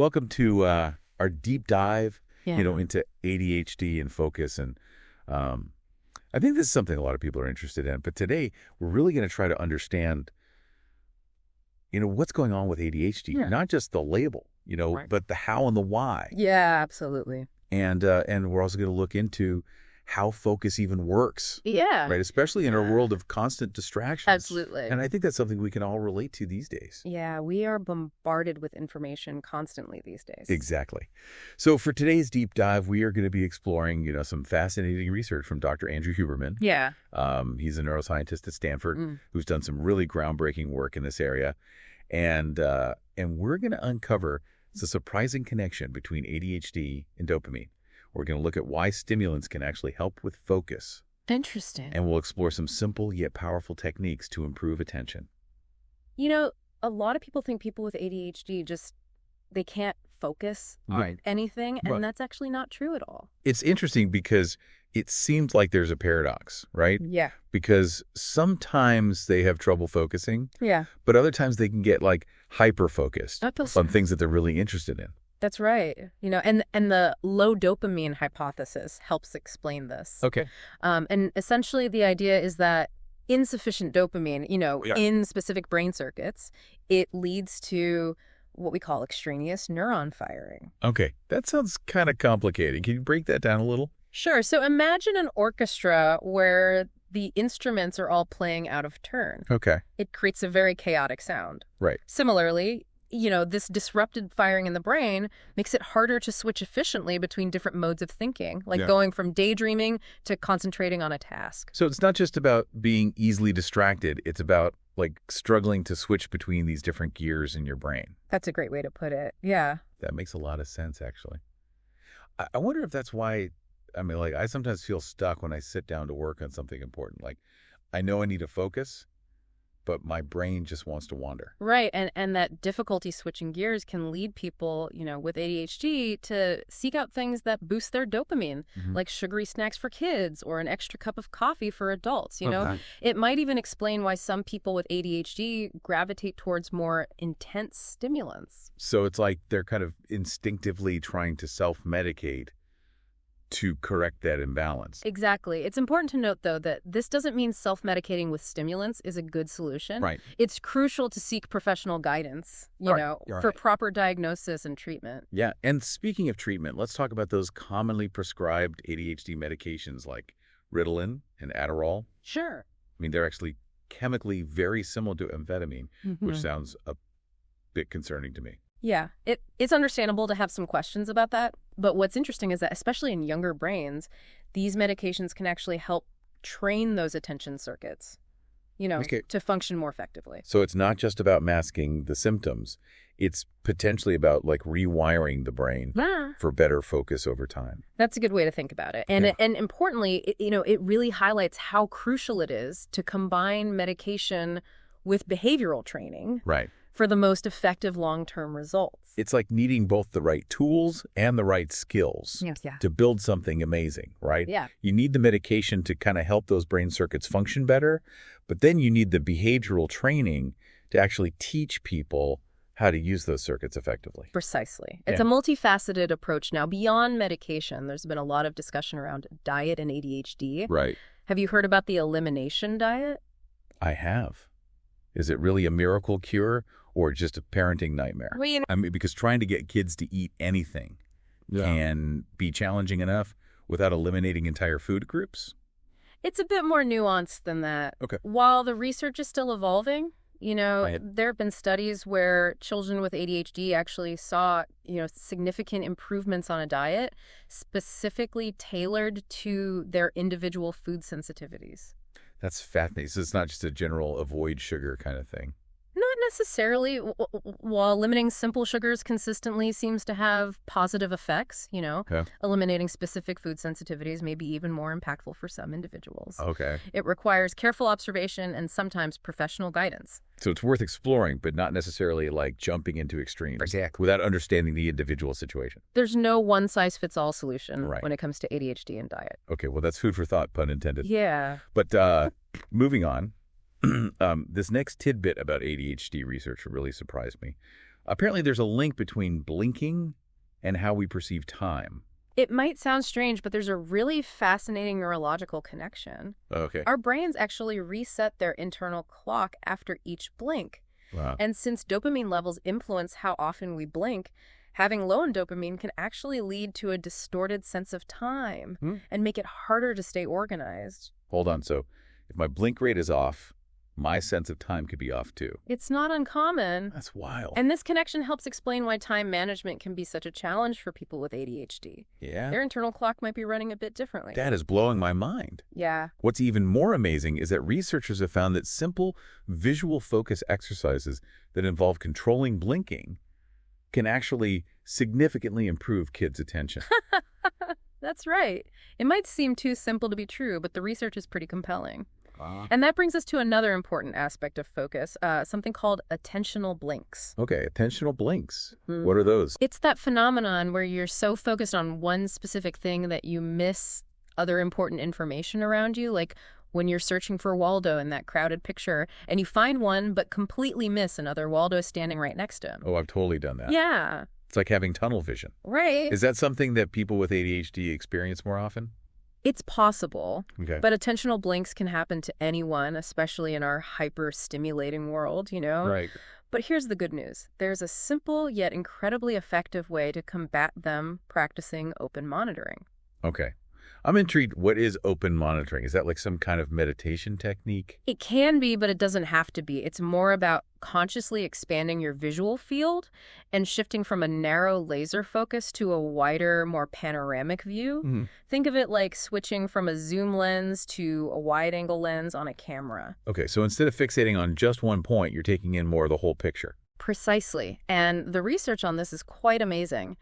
Welcome to our deep dive, Yeah. into ADHD and focus. And I think this is something a lot of people are interested in. But today, we're really going to try to understand, what's going on with ADHD. Yeah. Not just the label, Right. but the how and the why. Yeah, absolutely. And we're also going to look into how focus even works, Yeah. right? Especially in our world of constant distractions. Absolutely. And I think that's something we can all relate to these days. Yeah, we are bombarded with information constantly these days. Exactly. So for today's deep dive, we are going to be exploring, some fascinating research from Dr. Andrew Huberman. Yeah. He's a neuroscientist at Stanford Mm. who's done some really groundbreaking work in this area. And we're going to uncover the surprising connection between ADHD and dopamine. We're going to look at why stimulants can actually help with focus. Interesting. And we'll explore some simple yet powerful techniques to improve attention. A lot of people think people with ADHD they can't focus Right. on anything, and Right. that's actually not true at all. It's interesting because it seems like there's a paradox, right? Yeah. Because sometimes they have trouble focusing, Yeah. but other times they can get hyper-focused on things that they're really interested in. That's right. And the low dopamine hypothesis helps explain this. Okay. And essentially the idea is that insufficient dopamine, Yeah. in specific brain circuits, it leads to what we call extraneous neuron firing. Okay. That sounds kind of complicated. Can you break that down a little? Sure. So imagine an orchestra where the instruments are all playing out of turn. Okay. It creates a very chaotic sound. Right. Similarly, this disrupted firing in the brain makes it harder to switch efficiently between different modes of thinking, like Yeah. going from daydreaming to concentrating on a task. So it's not just about being easily distracted. It's about struggling to switch between these different gears in your brain. That's a great way to put it. Yeah. That makes a lot of sense, actually. I wonder if that's why, I sometimes feel stuck when I sit down to work on something important. I know I need to focus, but my brain just wants to wander. Right. And that difficulty switching gears can lead people, with ADHD to seek out things that boost their dopamine, Mhm. like sugary snacks for kids or an extra cup of coffee for adults. Okay. It might even explain why some people with ADHD gravitate towards more intense stimulants. So it's like they're kind of instinctively trying to self-medicate to correct that imbalance. Exactly. It's important to note, though, that this doesn't mean self-medicating with stimulants is a good solution. Right. It's crucial to seek professional guidance, Right. for proper diagnosis and treatment. Yeah. And speaking of treatment, let's talk about those commonly prescribed ADHD medications like Ritalin and Adderall. Sure. They're actually chemically very similar to amphetamine, which Mhm. sounds a bit concerning to me. Yeah, it's understandable to have some questions about that. But what's interesting is that, especially in younger brains, these medications can actually help train those attention circuits, Okay. to function more effectively. So it's not just about masking the symptoms. It's potentially about rewiring the brain for better focus over time. That's a good way to think about it. And Yeah. and importantly, it really highlights how crucial it is to combine medication with behavioral training Right. for the most effective long-term results. It's like needing both the right tools and the right skills Yeah. to build something amazing, right? Yeah. You need the medication to kind of help those brain circuits function better, but then you need the behavioral training to actually teach people how to use those circuits effectively. Precisely. It's Yeah. a multifaceted approach now. Beyond medication, there's been a lot of discussion around diet and ADHD. Right. Have you heard about the elimination diet? I have. Is it really a miracle cure or just a parenting nightmare? Well, Because trying to get kids to eat anything can be challenging enough without eliminating entire food groups. it's a bit more nuanced than that. Okay. While the research is still evolving, Right. there have been studies where children with ADHD actually saw, significant improvements on a diet specifically tailored to their individual food sensitivities. That's fascinating. So it's not just a general avoid sugar kind of thing. Not necessarily. While limiting simple sugars consistently seems to have positive effects, Okay. eliminating specific food sensitivities may be even more impactful for some individuals. Okay. It requires careful observation and sometimes professional guidance. So it's worth exploring, but not necessarily jumping into extremes. Exactly. Without understanding the individual situation. There's no one-size-fits-all solution Right. when it comes to ADHD and diet. Okay, well, that's food for thought, pun intended. Yeah. But moving on, this next tidbit about ADHD research really surprised me. Apparently there's a link between blinking and how we perceive time. It might sound strange, but there's a really fascinating neurological connection. Okay. Our brains actually reset their internal clock after each blink. Wow. And since dopamine levels influence how often we blink, having low in dopamine can actually lead to a distorted sense of time and make it harder to stay organized. Hold on. So if my blink rate is off, my sense of time could be off too. It's not uncommon. That's wild. And this connection helps explain why time management can be such a challenge for people with ADHD. Yeah? Their internal clock might be running a bit differently. That is blowing my mind. Yeah. What's even more amazing is that researchers have found that simple visual focus exercises that involve controlling blinking can actually significantly improve kids' attention. That's right. It might seem too simple to be true, but the research is pretty compelling. And that brings us to another important aspect of focus, something called attentional blinks. Okay, attentional blinks. What are those? It's that phenomenon where you're so focused on one specific thing that you miss other important information around you, like when you're searching for Waldo in that crowded picture, and you find one but completely miss another Waldo standing right next to him. Oh, I've totally done that. Yeah. It's like having tunnel vision. Right. Is that something that people with ADHD experience more often? It's possible, Okay. but attentional blinks can happen to anyone, especially in our hyper-stimulating world, Right. But here's the good news. There's a simple yet incredibly effective way to combat them practicing open monitoring. Okay. I'm intrigued. What is open monitoring? Is that like some kind of meditation technique? It can be, but it doesn't have to be. It's more about consciously expanding your visual field and shifting from a narrow laser focus to a wider, more panoramic view. Think of it like switching from a zoom lens to a wide-angle lens on a camera. Okay, so instead of fixating on just one point, you're taking in more of the whole picture. Precisely. And the research on this is quite amazing.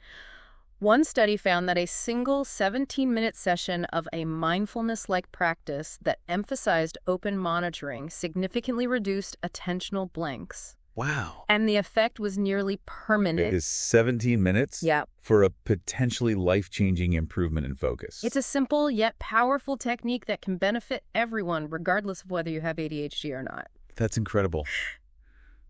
One study found that a single 17-minute session of a mindfulness-like practice that emphasized open monitoring significantly reduced attentional blinks. Wow. And the effect was nearly permanent. It is 17 minutes Yeah. for a potentially life-changing improvement in focus. It's a simple yet powerful technique that can benefit everyone, regardless of whether you have ADHD or not. That's incredible.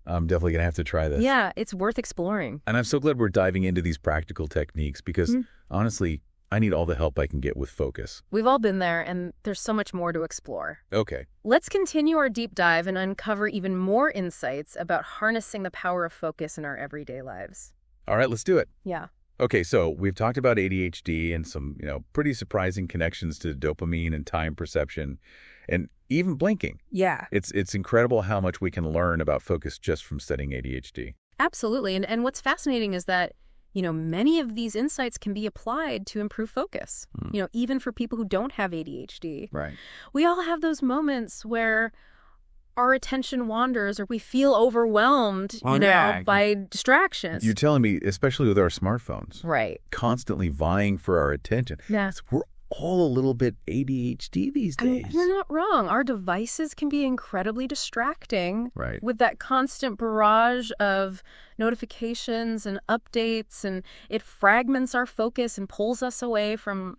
I'm definitely going to have to try this. Yeah, it's worth exploring. And I'm so glad we're diving into these practical techniques because, honestly, I need all the help I can get with focus. We've all been there, and there's so much more to explore. Okay. Let's continue our deep dive and uncover even more insights about harnessing the power of focus in our everyday lives. All right, let's do it. Yeah. Okay, so we've talked about ADHD and some, pretty surprising connections to dopamine and time perception and even blinking. Yeah. It's incredible how much we can learn about focus just from studying ADHD. Absolutely. And what's fascinating is that, many of these insights can be applied to improve focus, even for people who don't have ADHD. Right. We all have those moments where our attention wanders or we feel overwhelmed, by distractions. You're telling me, especially with our smartphones, Right. constantly vying for our attention. Yeah. So we're all a little bit ADHD these days. You're not wrong. Our devices can be incredibly distracting. Right. With that constant barrage of notifications and updates, and it fragments our focus and pulls us away from,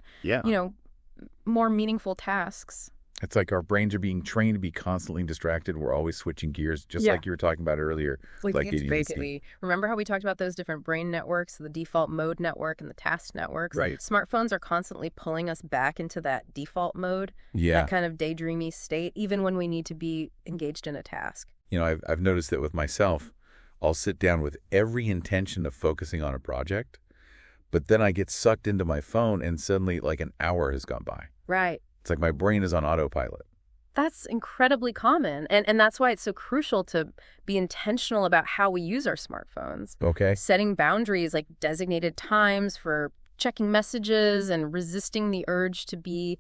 more meaningful tasks. It's like our brains are being trained to be constantly distracted. We're always switching gears, just like you were talking about earlier. Like it's ADHD. basically, remember how we talked about those different brain networks, the default mode network and the task networks? Right. Smartphones are constantly pulling us back into that default mode, Yeah. that kind of daydreamy state, even when we need to be engaged in a task. I've noticed that with myself. I'll sit down with every intention of focusing on a project, but then I get sucked into my phone and suddenly like an hour has gone by. Right. It's like my brain is on autopilot. That's incredibly common. And that's why it's so crucial to be intentional about how we use our smartphones. Okay. Setting boundaries like designated times for checking messages and resisting the urge to be,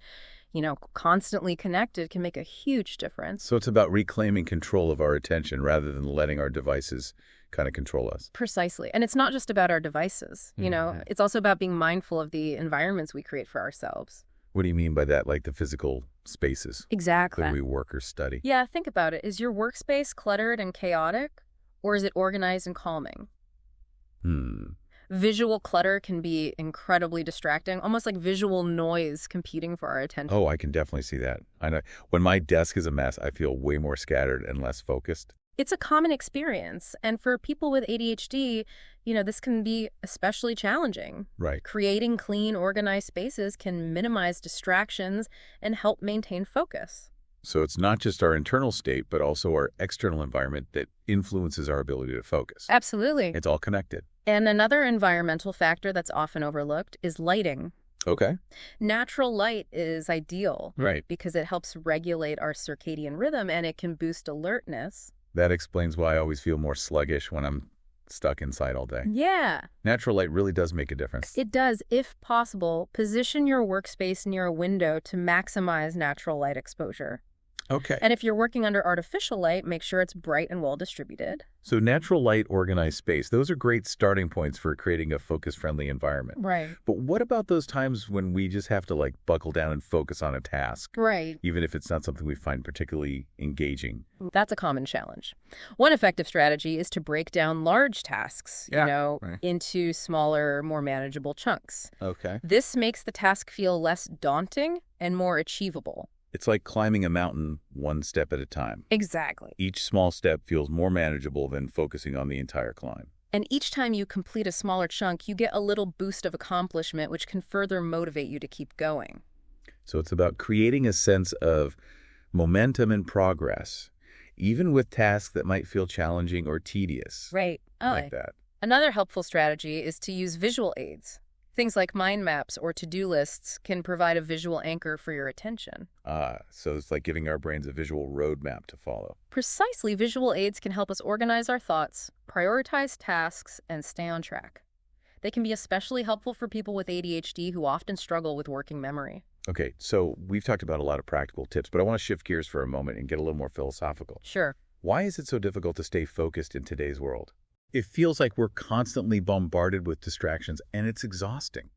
constantly connected can make a huge difference. So it's about reclaiming control of our attention rather than letting our devices kind of control us. Precisely. And it's not just about our devices. It's also about being mindful of the environments we create for ourselves. What do you mean by that? Like the physical spaces Exactly. that we work or study? Yeah, think about it. Is your workspace cluttered and chaotic, or is it organized and calming? Visual clutter can be incredibly distracting, almost like visual noise competing for our attention. Oh, I can definitely see that. I know when my desk is a mess, I feel way more scattered and less focused. It's a common experience. And for people with ADHD, this can be especially challenging. Right. Creating clean, organized spaces can minimize distractions and help maintain focus. So it's not just our internal state, but also our external environment that influences our ability to focus. Absolutely. It's all connected. And another environmental factor that's often overlooked is lighting. Okay. Natural light is ideal. Right. Because it helps regulate our circadian rhythm and it can boost alertness. That explains why I always feel more sluggish when I'm stuck inside all day. Yeah. Natural light really does make a difference. It does. If possible, position your workspace near a window to maximize natural light exposure. Okay. And if you're working under artificial light, make sure it's bright and well distributed. So natural light, organized space, those are great starting points for creating a focus-friendly environment. Right. But what about those times when we just have to buckle down and focus on a task? Right. Even if it's not something we find particularly engaging. That's a common challenge. One effective strategy is to break down large tasks, Right. into smaller, more manageable chunks. Okay. This makes the task feel less daunting and more achievable. It's like climbing a mountain one step at a time. Exactly. Each small step feels more manageable than focusing on the entire climb. And each time you complete a smaller chunk, you get a little boost of accomplishment, which can further motivate you to keep going. So it's about creating a sense of momentum and progress, even with tasks that might feel challenging or tedious. Right. Like that. Another helpful strategy is to use visual aids. Things like mind maps or to-do lists can provide a visual anchor for your attention. So it's like giving our brains a visual roadmap to follow. Precisely, visual aids can help us organize our thoughts, prioritize tasks, and stay on track. They can be especially helpful for people with ADHD who often struggle with working memory. Okay, so we've talked about a lot of practical tips, but I want to shift gears for a moment and get a little more philosophical. Sure. Why is it so difficult to stay focused in today's world? It feels like we're constantly bombarded with distractions, and it's exhausting.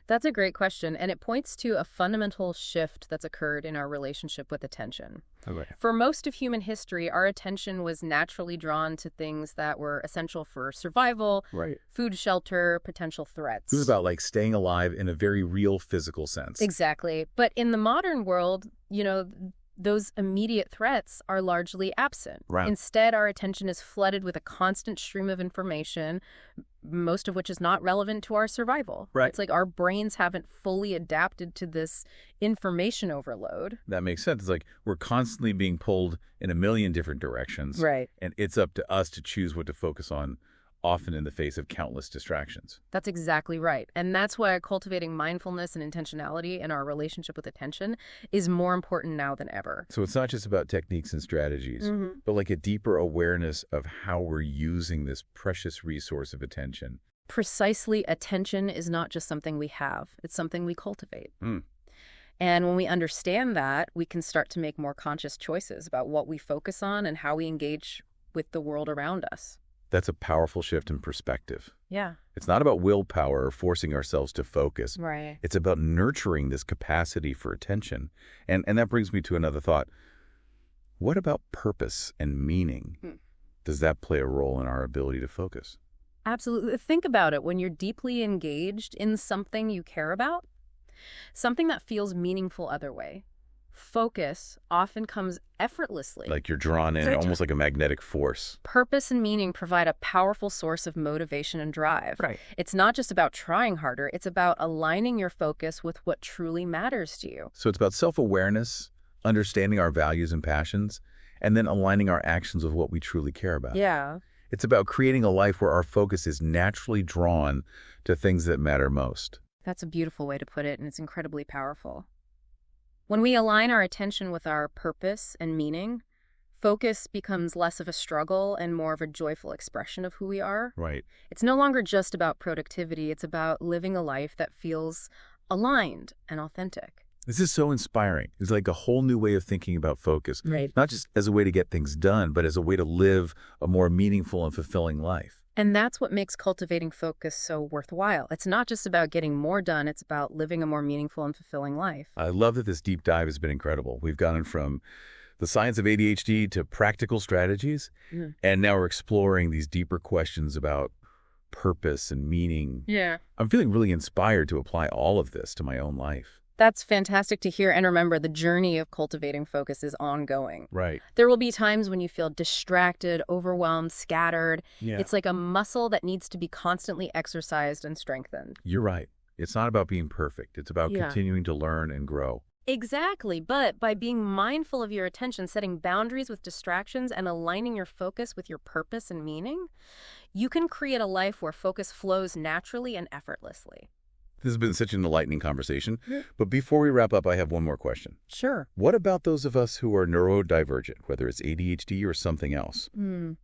That's a great question, and it points to a fundamental shift that's occurred in our relationship with attention. Okay. For most of human history, our attention was naturally drawn to things that were essential for survival, Right. food, shelter, potential threats. It was about staying alive in a very real physical sense. Exactly. But in the modern world, those immediate threats are largely absent. Right. Instead, our attention is flooded with a constant stream of information, most of which is not relevant to our survival. Right. It's like our brains haven't fully adapted to this information overload. That makes sense. It's like we're constantly being pulled in a million different directions. Right. And it's up to us to choose what to focus on, often in the face of countless distractions. That's exactly right. And that's why cultivating mindfulness and intentionality in our relationship with attention is more important now than ever. So it's not just about techniques and strategies, but a deeper awareness of how we're using this precious resource of attention. Precisely, attention is not just something we have. It's something we cultivate. Mm. And when we understand that, we can start to make more conscious choices about what we focus on and how we engage with the world around us. That's a powerful shift in perspective. Yeah. It's not about willpower or forcing ourselves to focus. Right. It's about nurturing this capacity for attention. And that brings me to another thought. What about purpose and meaning? Does that play a role in our ability to focus? Absolutely. Think about it. When you're deeply engaged in something you care about, something that feels meaningful other way, focus often comes effortlessly. Like you're drawn in, almost like a magnetic force. Purpose and meaning provide a powerful source of motivation and drive. Right. It's not just about trying harder. It's about aligning your focus with what truly matters to you. So it's about self-awareness, understanding our values and passions, and then aligning our actions with what we truly care about. Yeah. It's about creating a life where our focus is naturally drawn to things that matter most. That's a beautiful way to put it, and it's incredibly powerful. When we align our attention with our purpose and meaning, focus becomes less of a struggle and more of a joyful expression of who we are. Right. It's no longer just about productivity. It's about living a life that feels aligned and authentic. This is so inspiring. It's like a whole new way of thinking about focus. Right. Not just as a way to get things done, but as a way to live a more meaningful and fulfilling life. And that's what makes cultivating focus so worthwhile. It's not just about getting more done. It's about living a more meaningful and fulfilling life. I love that this deep dive has been incredible. We've gone from the science of ADHD to practical strategies, and now we're exploring these deeper questions about purpose and meaning. Yeah. I'm feeling really inspired to apply all of this to my own life. That's fantastic to hear. And remember, the journey of cultivating focus is ongoing. Right. There will be times when you feel distracted, overwhelmed, scattered. Yeah. It's like a muscle that needs to be constantly exercised and strengthened. You're right. It's not about being perfect. It's about Yeah. continuing to learn and grow. Exactly. But by being mindful of your attention, setting boundaries with distractions, and aligning your focus with your purpose and meaning, you can create a life where focus flows naturally and effortlessly. This has been such an enlightening conversation. But before we wrap up, I have one more question. Sure. What about those of us who are neurodivergent, whether it's ADHD or something else?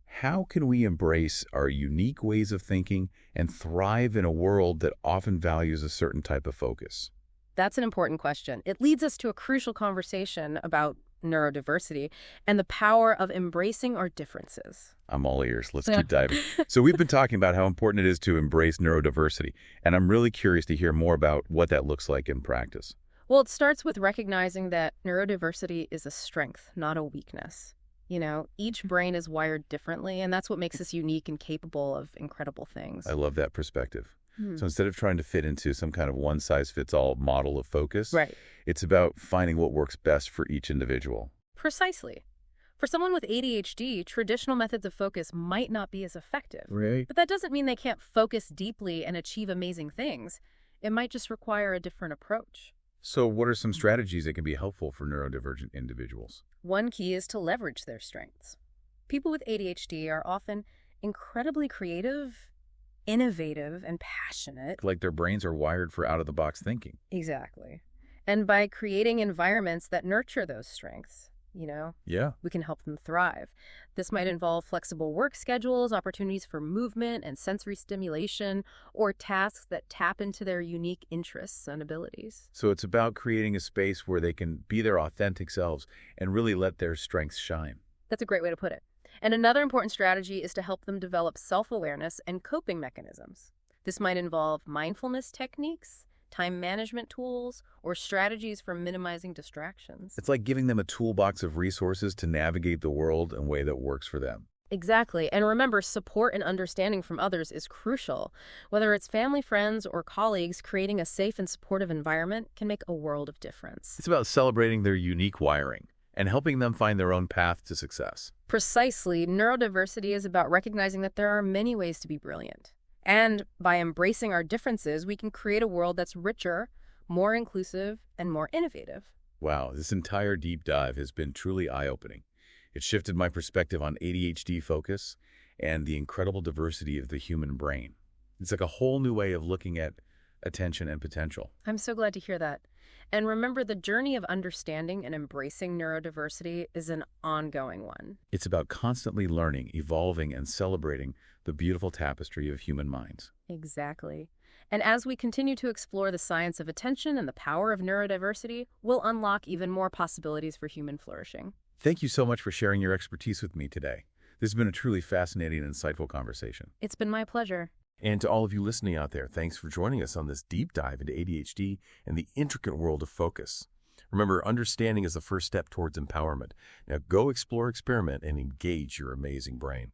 How can we embrace our unique ways of thinking and thrive in a world that often values a certain type of focus? That's an important question. It leads us to a crucial conversation about neurodiversity and the power of embracing our differences. I'm all ears. Let's keep diving. So we've been talking about how important it is to embrace neurodiversity, and I'm really curious to hear more about what that looks like in practice. Well, it starts with recognizing that neurodiversity is a strength, not a weakness. Each brain is wired differently, and that's what makes us unique and capable of incredible things. I love that perspective. So instead of trying to fit into some kind of one-size-fits-all model of focus, Right. it's about finding what works best for each individual. Precisely. For someone with ADHD, traditional methods of focus might not be as effective. Right. But that doesn't mean they can't focus deeply and achieve amazing things. It might just require a different approach. So what are some strategies that can be helpful for neurodivergent individuals? One key is to leverage their strengths. People with ADHD are often incredibly creative, innovative, and passionate. Like their brains are wired for out-of-the-box thinking. Exactly. And by creating environments that nurture those strengths, Yeah. we can help them thrive. This might involve flexible work schedules, opportunities for movement and sensory stimulation, or tasks that tap into their unique interests and abilities. So it's about creating a space where they can be their authentic selves and really let their strengths shine. That's a great way to put it. And another important strategy is to help them develop self-awareness and coping mechanisms. This might involve mindfulness techniques, time management tools, or strategies for minimizing distractions. It's like giving them a toolbox of resources to navigate the world in a way that works for them. Exactly. And remember, support and understanding from others is crucial. Whether it's family, friends, or colleagues, creating a safe and supportive environment can make a world of difference. It's about celebrating their unique wiring and helping them find their own path to success. Precisely, neurodiversity is about recognizing that there are many ways to be brilliant. And by embracing our differences, we can create a world that's richer, more inclusive, and more innovative. Wow, this entire deep dive has been truly eye-opening. It shifted my perspective on ADHD focus and the incredible diversity of the human brain. It's like a whole new way of looking at attention and potential. I'm so glad to hear that. And remember, the journey of understanding and embracing neurodiversity is an ongoing one. It's about constantly learning, evolving, and celebrating the beautiful tapestry of human minds. Exactly. And as we continue to explore the science of attention and the power of neurodiversity, we'll unlock even more possibilities for human flourishing. Thank you so much for sharing your expertise with me today. This has been a truly fascinating and insightful conversation. It's been my pleasure. And to all of you listening out there, thanks for joining us on this deep dive into ADHD and the intricate world of focus. Remember, understanding is the first step towards empowerment. Now go explore, experiment, and engage your amazing brain.